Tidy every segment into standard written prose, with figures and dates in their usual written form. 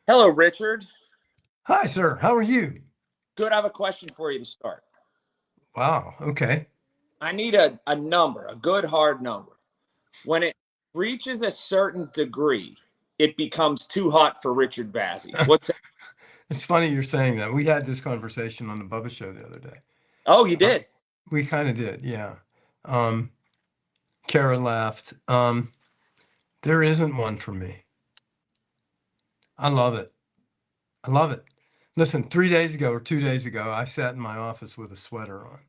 Hello, Richard. Hi, sir. How are you? Good. I have a question for you to start. Wow. Okay. I need a number, a good hard number. When it reaches a certain degree, it becomes too hot for Richard Bazzy. What's that? It's funny you're saying that. We had this conversation on the Bubba show the other day. Oh, you Uh, did? we kind of did, yeah. Um, Kara laughed. There isn't one for me. I love it. I love it. Listen, 3 days ago or 2 days ago, I sat in my office with a sweater on.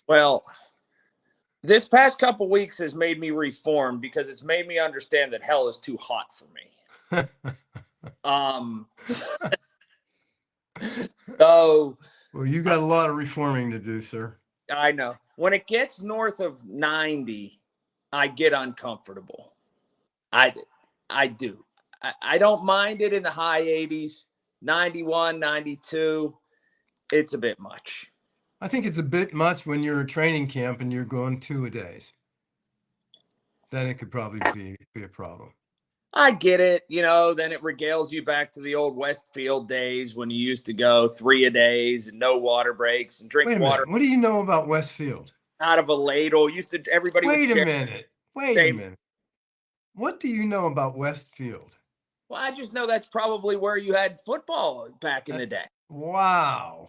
Well, this past couple weeks has made me reform because it's made me understand that hell is too hot for me. Um, so Well, you got a lot of reforming to do, sir. I know when it gets north of 90, I get uncomfortable. I I do. I don't mind it in the high 80s, 91, 92. It's a bit much. I think it's a bit much when you're at training camp and you're going 2-a-days. Then it could probably be a problem. I get it. Then it regales you back to the old Westfield days when you used to go 3-a-days and no water breaks and drink Wait a water minute. What do you know about Westfield? out of a ladle. Everybody would Wait a share. minute. Wait a minute. What do you know about Westfield? Well, I just know that's probably where you had football back in the day. Wow.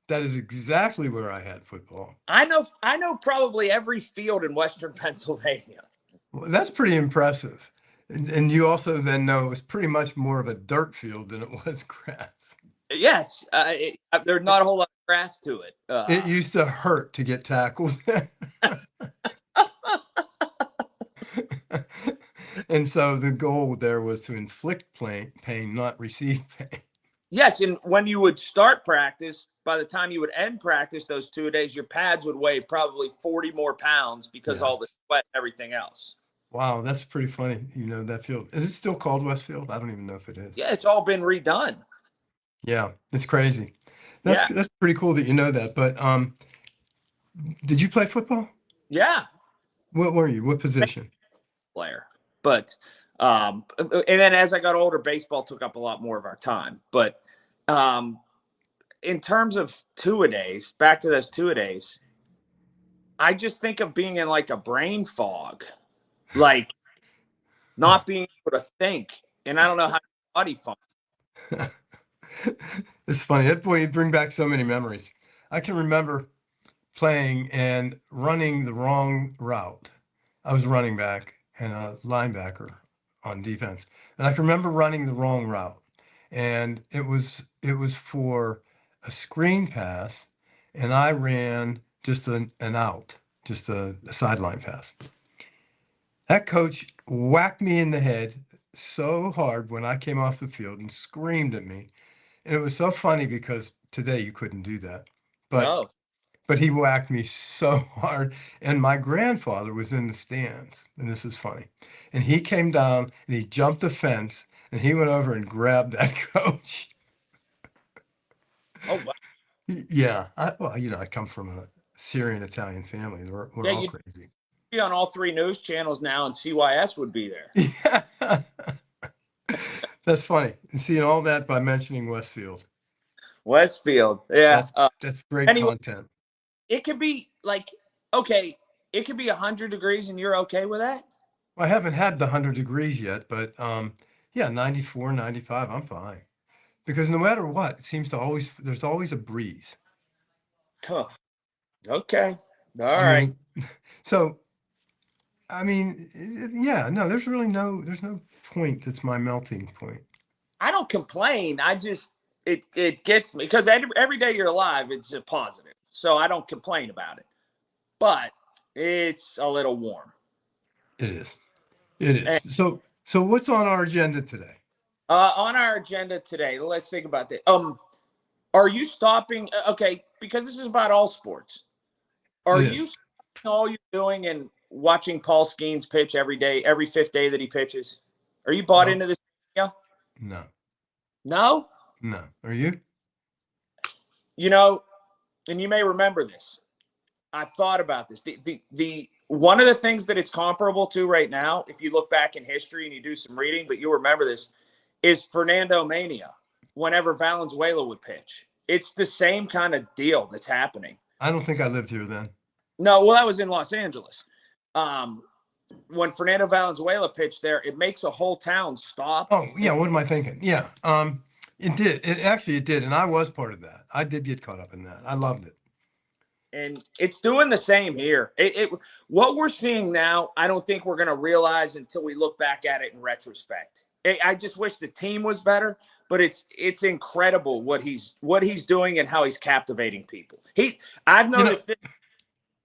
That is exactly where I had football. I know probably every field in Western Pennsylvania. Well, that's pretty impressive. And you also then know it was pretty much more of a dirt field than it was grass. Yes, there's not a whole lot of grass to it. It used to hurt to get tackled there. And so the goal there was to inflict pain, not receive pain. Yes, and when you would start practice, by the time you would end practice, those 2 days, your pads would weigh probably 40 more pounds because all the sweat and everything else. Wow, that's pretty funny. That field. Is it still called Westfield? I don't even know if it is. Yeah, it's all been redone. Yeah, it's crazy. Yeah. That's pretty cool that you know that. But did you play football? Yeah. What were you? What position? Player. But and then as I got older, baseball took up a lot more of our time. But in terms of 2-a-days, back to those 2-a-days, I just think of being in like a brain fog, like not being able to think. And I don't know how your body functions. It's funny. That boy, you bring back so many memories. I can remember playing and running the wrong route. I was running back and a linebacker on defense. And I can remember running the wrong route. And it was for a screen pass, and I ran just an out, just a sideline pass. That coach whacked me in the head so hard when I came off the field and screamed at me. And it was so funny because today you couldn't do that. But No. but he whacked me so hard. And my grandfather was in the stands, and this is funny. And he came down and he jumped the fence and he went over and grabbed that coach. Oh, wow. Yeah. I come from a Syrian Italian family. We're all crazy. Be on all 3 news channels now, and CYS would be there. Yeah. That's funny. And seeing all that by mentioning Westfield. Westfield. Yeah. That's great content. It could be like, okay, it could be 100 degrees and you're okay with that? Well, I haven't had the 100 degrees yet, but yeah, 94, 95, I'm fine. Because no matter what, it seems to there's always a breeze. Huh. Okay. All right. So, I mean, yeah, no, there's no point that's my melting point. I don't complain. I just, it gets me because every day you're alive, it's a positive. So I don't complain about it. But it's a little warm. It is. It is. And, so what's on our agenda today? On our agenda today, let's think about that. Are you stopping? Okay, because this is about all sports. Are you stopping all you're doing and watching Paul Skeens pitch every day, every 5th day that he pitches? Are you bought into this? Yeah. No. No? No. Are you? And you may remember this. I've thought about this. The one of the things that it's comparable to right now, if you look back in history and you do some reading, but you'll remember this, is Fernando Mania whenever Valenzuela would pitch. It's the same kind of deal that's happening. I don't think I lived here then. No, well, that was in Los Angeles. When Fernando Valenzuela pitched there, it makes a whole town stop. Oh, yeah. What am I thinking? Yeah. It did. It did. And I was part of that. I did get caught up in that. I loved it. And it's doing the same here. What we're seeing now, I don't think we're going to realize until we look back at it in retrospect. I just wish the team was better, but it's incredible what he's doing and how he's captivating people. I've noticed this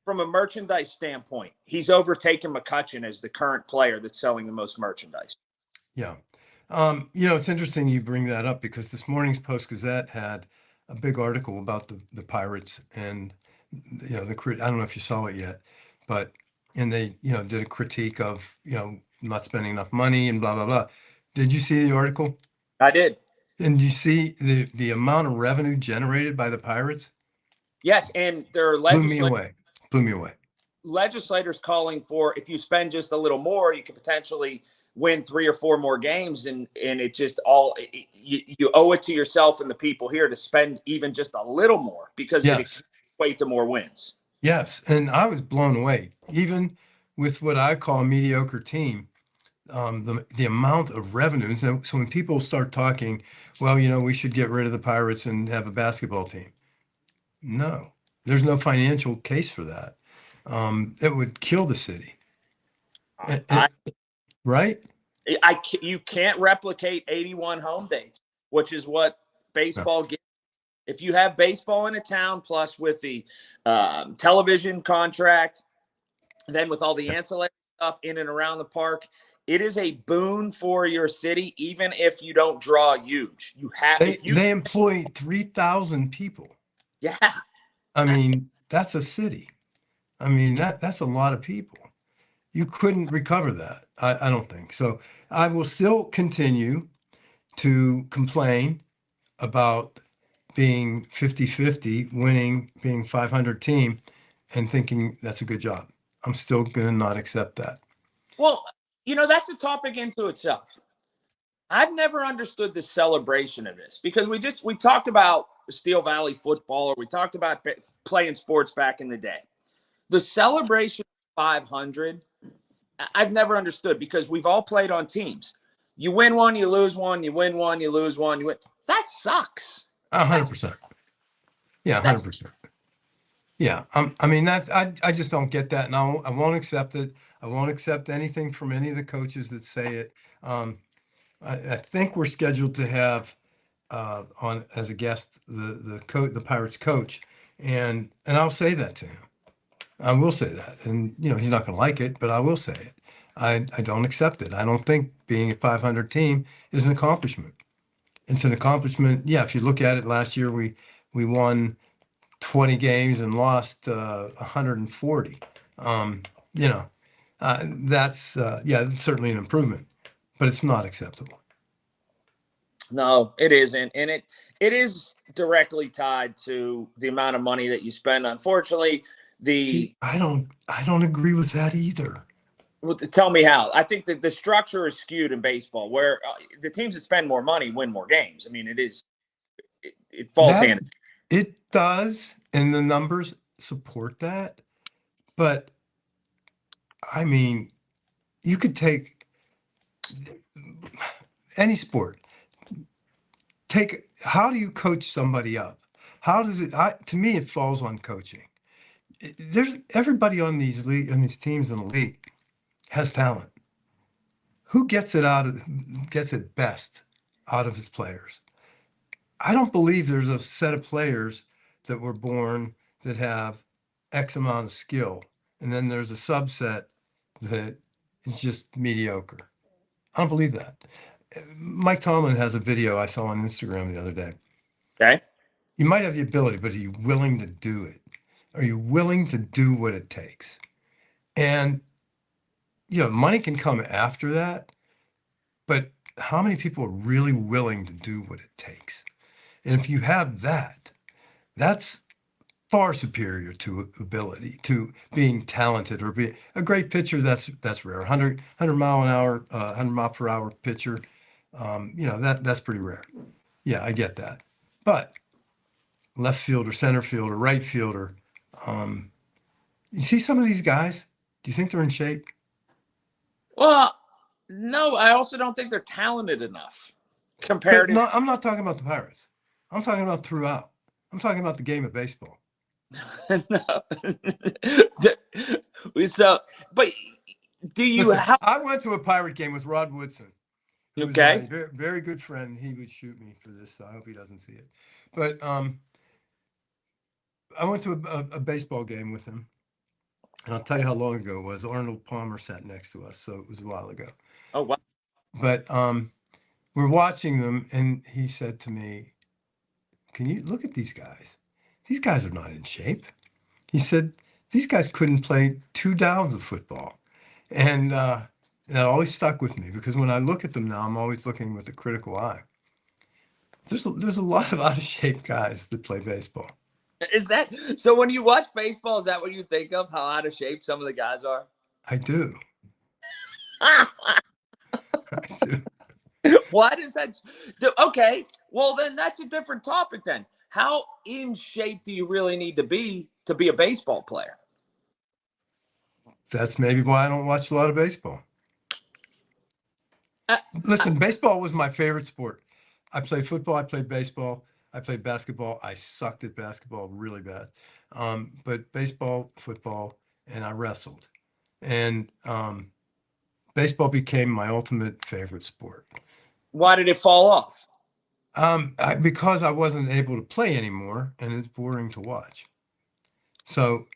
from a merchandise standpoint. He's overtaken McCutchen as the current player that's selling the most merchandise. Yeah. It's interesting you bring that up because this morning's Post-Gazette had a big article about the Pirates and, I don't know if you saw it yet, and they, did a critique of, not spending enough money and blah, blah, blah. Did you see the article? I did. And you see the amount of revenue generated by the Pirates? Yes, and there are Blew me away. Legislators calling for, if you spend just a little more, you could potentially win 3 or 4 more games, and it just you owe it to yourself and the people here to spend even just a little more because it equates to more wins. Yes, and I was blown away, even with what I call a mediocre team. The amount of revenue. So when people start talking, well, we should get rid of the Pirates and have a basketball team. No, there's no financial case for that. It would kill the city. Right? You can't replicate 81 home days, which is what baseball gives. If you have baseball in a town, plus with the television contract, then with all the ancillary stuff in and around the park, it is a boon for your city, even if you don't draw huge. They employ 3,000 people. Yeah. I mean, that's a city. I mean, that's a lot of people. You couldn't recover that. I don't think. So I will still continue to complain about being 50-50, winning, being 500 team, and thinking that's a good job. I'm still going to not accept that. Well, that's a topic into itself. I've never understood the celebration of this because we talked about Steel Valley football, or we talked about playing sports back in the day. The celebration of 500, I've never understood because we've all played on teams. You win one, you lose one, you win one, you lose one, you win. That sucks. 100%. Yeah, 100%. Yeah, I mean I just don't get that, and I won't accept it. I won't accept anything from any of the coaches that say it. I think we're scheduled to have on as a guest the Pirates coach, and I'll say that to him. I will say that, and he's not going to like it, but I will say it. I don't accept it. I don't think being a 500 team is an accomplishment. It's an accomplishment. Yeah, if you look at it, last year we won 20 games and lost 140. That's certainly an improvement, but it's not acceptable. No, it isn't, and it is directly tied to the amount of money that you spend. Unfortunately, I don't agree with that either. Well, tell me how. I think that the structure is skewed in baseball, where the teams that spend more money win more games. I mean, it falls hand. It does, and the numbers support that. But I mean, you could take any sport. How do you coach somebody up? How does it? To me, it falls on coaching. There's everybody on these teams in the league has talent. Who gets it best out of his players? I don't believe there's a set of players that were born that have X amount of skill, and then there's a subset that is just mediocre. I don't believe that. Mike Tomlin has a video I saw on Instagram the other day. Okay. You might have the ability, but are you willing to do it? Are you willing to do what it takes? And, money can come after that, but how many people are really willing to do what it takes? And if you have that, that's far superior to ability, to being talented or be a great pitcher. That's rare. 100 mile an hour, 100 mile per hour pitcher. That's pretty rare. Yeah, I get that. But left fielder, center fielder, right fielder. Um, you see some of these guys? Do you think they're in shape? Well, no, I also don't think they're talented enough But comparative. no, I'm not talking about the Pirates. I'm talking about throughout. I'm talking about the game of baseball. No. So, but do you Listen, have I went to a Pirate game with Rod Woodson, who is my okay? very, very good friend. He would shoot me for this, so I hope he doesn't see it. But I went to a baseball game with him, and I'll tell you how long ago it was. Arnold Palmer sat next to us, so it was a while ago. Oh wow. But we're watching them, and he said to me, "Can you look at these guys? These guys are not in shape." He said, "These guys couldn't play 2 downs of football," and that always stuck with me because when I look at them now, I'm always looking with a critical eye. There's a lot of out of shape guys that play baseball. Is that so? When you watch baseball, is that what you think of? How out of shape some of the guys are? I do. I do. Why does that? Okay, well then that's a different topic. Then, how in shape do you really need to be a baseball player? That's maybe why I don't watch a lot of baseball. Uh, Listen, baseball was my favorite sport. I played football, I played baseball, I played basketball. I sucked at basketball really bad. But baseball, football, and I wrestled. And baseball became my ultimate favorite sport. why did it fall off? Because I wasn't able to play anymore, and it's boring to watch. So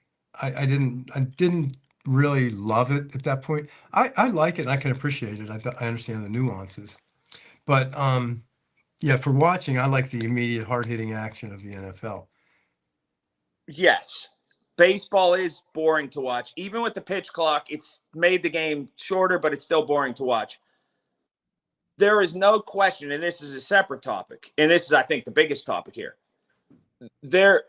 I didn't really love it at that point. I like it and I can appreciate it. I understand the nuances. But yeah, for watching, I like the immediate hard hitting action of the NFL. Yes. Baseball is boring to watch. Even with the pitch clock, it's made the game shorter, but it's still boring to watch. There is no question, and this is a separate topic, and this is, I think, the biggest topic here. There,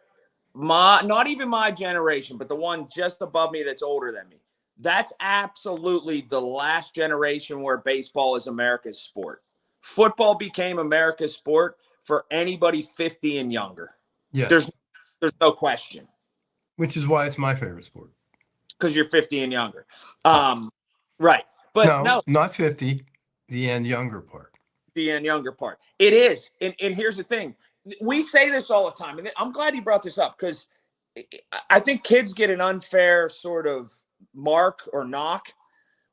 not even my generation, but the one just above me that's older than me. That's absolutely the last generation where baseball is America's sport. Football became America's sport for anybody 50 and younger. Yes, There's there's no question which is why it's my favorite sport. because you're 50 and younger. Oh, Right. But no, no, not 50, the and younger part. the and younger part. It is. And here's the thing. We say this all the time. And I'm glad you brought this up because I think kids get an unfair sort of mark or knock.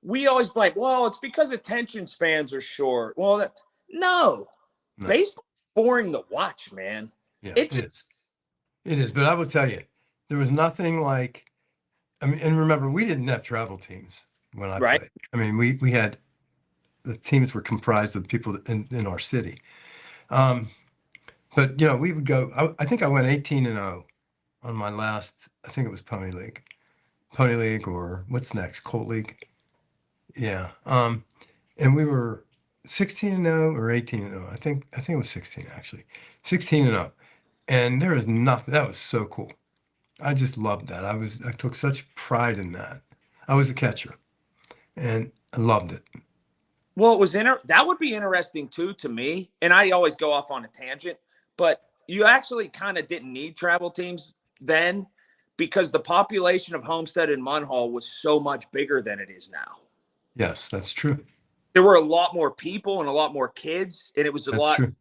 We always blame, well, it's because attention spans are short. Well, no, No, baseball is boring to watch, man. yeah, It's it is. It is. But I will tell you, there was nothing like, I mean, and remember, we didn't have travel teams when I right. played. I mean, we had the teams were comprised of people in our city. Um, but we would go. I think I went 18-0 on my last. I think it was Pony League, or what's next, Colt League. Yeah. And we were 16-0 or 18-0. I think it was 16 actually, 16-0. And there is nothing. That was so cool. I just loved that. I took such pride in that. I was a catcher, and I loved it. Well, that would be interesting too to me. And I always go off on a tangent, but you actually kind of didn't need travel teams then because the population of Homestead and Munhall was so much bigger than it is now. Yes, that's true. There were a lot more people and a lot more kids, and it was a That's lot. true.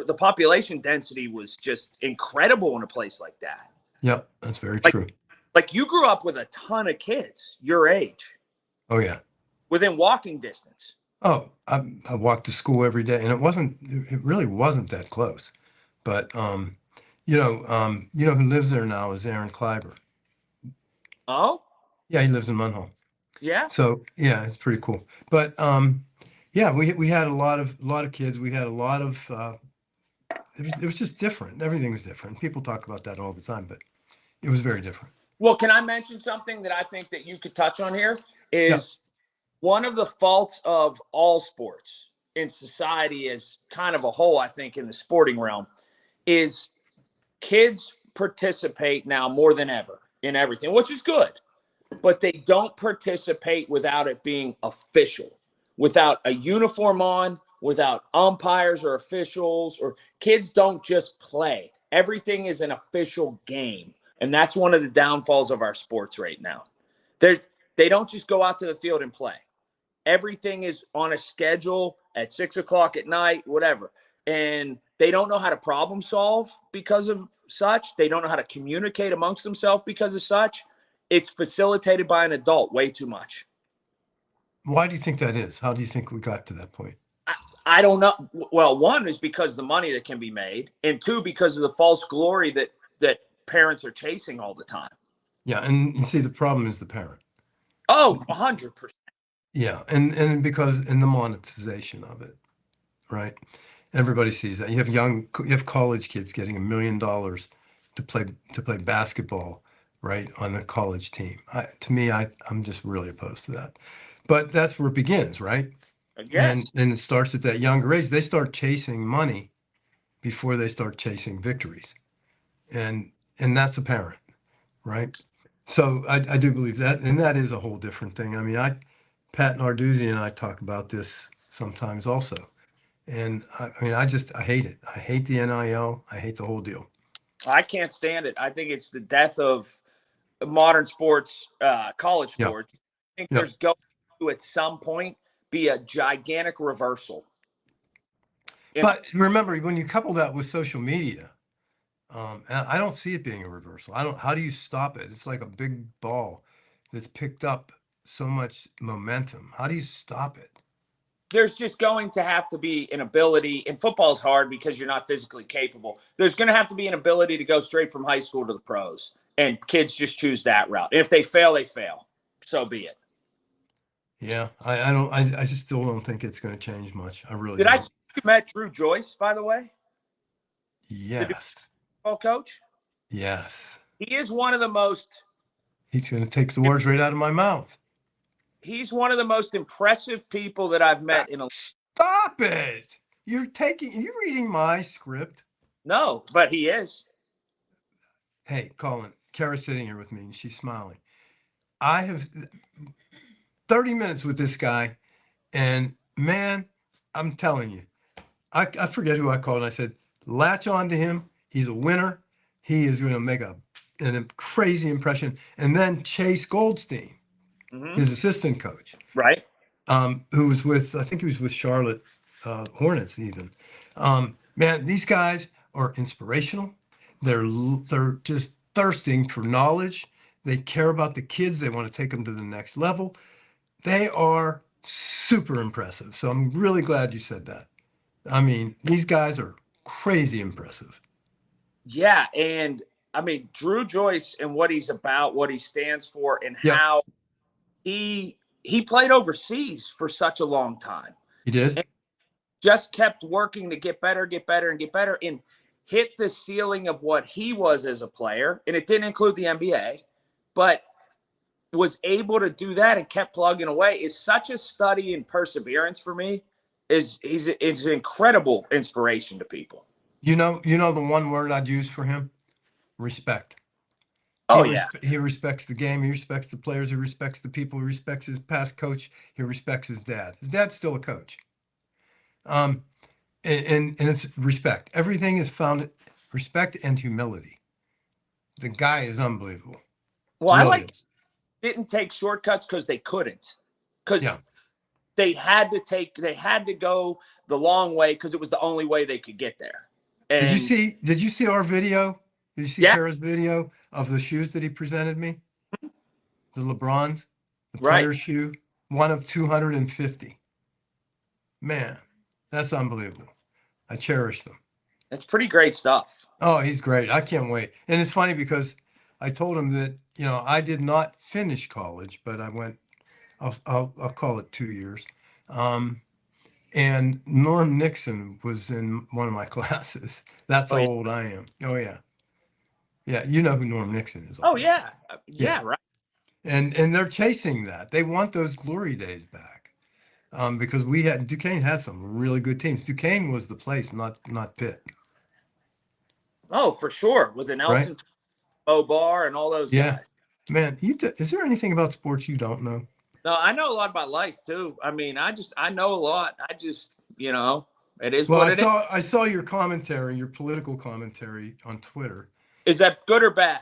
The population density was just incredible in a place like that. Yep, that's very Like, true. like you grew up with a ton of kids your age Oh yeah. within walking distance. Oh, I walked to school every day, and it really wasn't that close. But who lives there now is Aaron Kleiber. Oh, Yeah, he lives in Munhall. yeah. So yeah, it's pretty cool. But yeah, we had a lot of kids. We had a lot of it was just different. Everything was different. People talk about that all the time, but it was very different. Well, can I mention something that I think that you could touch on here Yeah. is one of the faults of all sports in society as kind of a whole, I think, in the sporting realm is kids participate now more than ever in everything, which is good, but they don't participate without it being official, without a uniform on, without umpires or officials, or kids don't just play. Everything is an official game. And that's one of the downfalls of our sports right now. They don't just go out to the field and play. Everything is on a schedule at 6 o'clock at night, whatever. And they don't know how to problem solve because of such. They don't know how to communicate amongst themselves because of such. It's facilitated by an adult way too much. Why do you think that is? How do you think we got to that point? I don't know. Well, one is because of the money that can be made, and two, because of the false glory that parents are chasing all the time. Yeah, and you see, the problem is the parent. Oh, 100%. Yeah, and because in the monetization of it, right? Everybody sees that. You have college kids getting $1 million to play basketball, right, on a college team. To me, I'm just really opposed to that. But that's where it begins, right? I guess. And it starts at that younger age. They start chasing money before they start chasing victories, and that's apparent, right? So I do believe that, and that is a whole different thing. I mean, Pat Narduzzi and I talk about this sometimes also. And I mean, I hate it. I hate the NIL. I hate the whole deal. I can't stand it. I think it's the death of modern sports, college Yeah. sports. I think Yeah. there's going to, at some point, be a gigantic reversal. But remember, when you couple that with social media, and I don't see it being a reversal. How do you stop it? It's like a big ball that's picked up so much momentum. How do you stop it? There's just going to have to be an ability, and football's hard because you're not physically capable. There's going to have to be an ability to go straight from high school to the pros, and kids just choose that route. And if they fail, they fail. So be it. Yeah, I just still don't think it's going to change much. I really Did I don't. see you met Drew Joyce, by the way? The new Yes. football coach? Yes. He is one of the most He's going to take the words right out of my mouth. he's one of the most impressive people that I've met in a Stop it. You're reading my script. No, but he is. Hey, Colin, Kara's sitting here with me and she's smiling. I have 30 minutes with this guy, and man, I'm telling you, I forget who I called. And I said, latch on to him. He's a winner. He is going to make a crazy impression. And then Chase Goldstein, his assistant coach, Right. who was I think he was with Charlotte Hornets even. Man, these guys are inspirational. They're just thirsting for knowledge. They care about the kids. They want to take them to the next level. They are super impressive. So I'm really glad you said that. I mean, these guys are crazy impressive. Yeah, and I mean Drew Joyce and what he's about, what he stands for, and Yep. how he played overseas for such a long time. He did. And just kept working to get better, and hit the ceiling of what he was as a player. And it didn't include the NBA, but was able to do that and kept plugging away. Is such a study in perseverance for me. Is an incredible inspiration to people. You know the one word I'd use for him? Respect. Oh, yeah. He respects the game. He respects the players. He respects the people. He respects his past coach. He respects his dad. His dad's still a coach. And it's respect. Everything is found respect and humility. The guy is unbelievable. Well, I Really is. didn't take shortcuts because they couldn't. Because Yeah. they had to go the long way because it was the only way they could get there. And Did you see our video? Did you see Yeah. Kara's video of the shoes that he presented me? The LeBrons, the Right. player shoe, one of 250. Man, that's unbelievable. I cherish them. That's pretty great stuff. Oh, he's great. I can't wait. And it's funny because I told him that, I did not finish college, but I went, I'll call it 2 years. And Norm Nixon was in one of my classes. That's how old I am. Oh, yeah. Yeah, you know who Norm Nixon is. Oh, yeah. Yeah, right. And they're chasing that. They want those glory days back. Because Duquesne had some really good teams. Duquesne was the place, not Pitt. Oh, for sure. With an Nelson, Right? Bobar, and all those Yeah. guys. Man, is there anything about sports you don't know? No, I know a lot about life too. I mean, I know a lot. you know, it is Well, what it is. I saw your commentary, your political commentary on Twitter. Is that good or bad?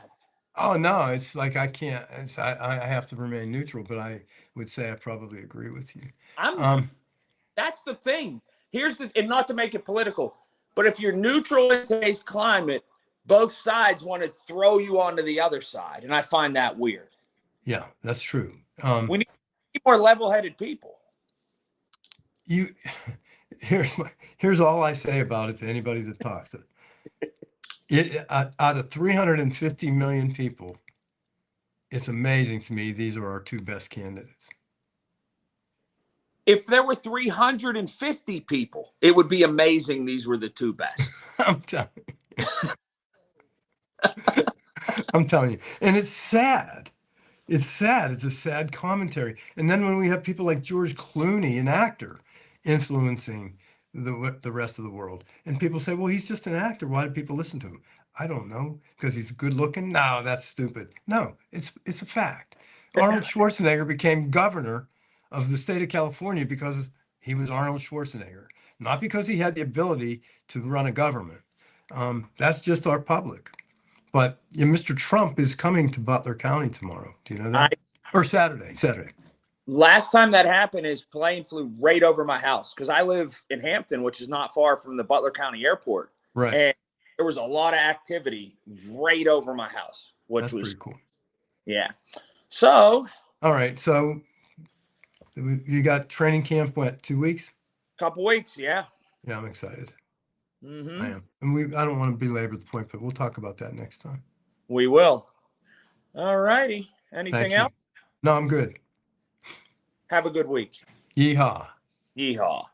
Oh no, it's like I can't. I have to remain neutral, but I would say I probably agree with you. I'm Um, That's the thing. And not to make it political, but if you're neutral in today's climate, both sides want to throw you onto the other side, and I find that weird. yeah, that's true. We need more level-headed people. You here's all I say about it to anybody that talks it. Out of 350 million people, it's amazing to me these are our two best candidates. If there were 350 people, it would be amazing these were the two best. I'm telling you. I'm telling you. And it's sad. It's sad. It's a sad commentary. And then when we have people like George Clooney, an actor, influencing the rest of the world, and people say, well, he's just an actor. Why do people listen to him? I don't know. Because he's good looking? No, that's stupid. No, it's a fact. Arnold Schwarzenegger became governor of the state of California because he was Arnold Schwarzenegger, not because he had the ability to run a government. That's just our public. But Mr. Trump is coming to Butler County tomorrow. Do you know that? Or Saturday. Last time that happened, his plane flew right over my house because I live in Hampton, which is not far from the Butler County Airport. Right. And there was a lot of activity right over my house, which That's was pretty cool. Yeah. So. All right. So you got training camp, what, 2 weeks? Couple weeks, yeah. Yeah, I'm excited. Mm-hmm. I am. And I don't want to belabor the point, but we'll talk about that next time. We will. All righty. Anything else? No, I'm good. Have a good week. Yeehaw. Yeehaw.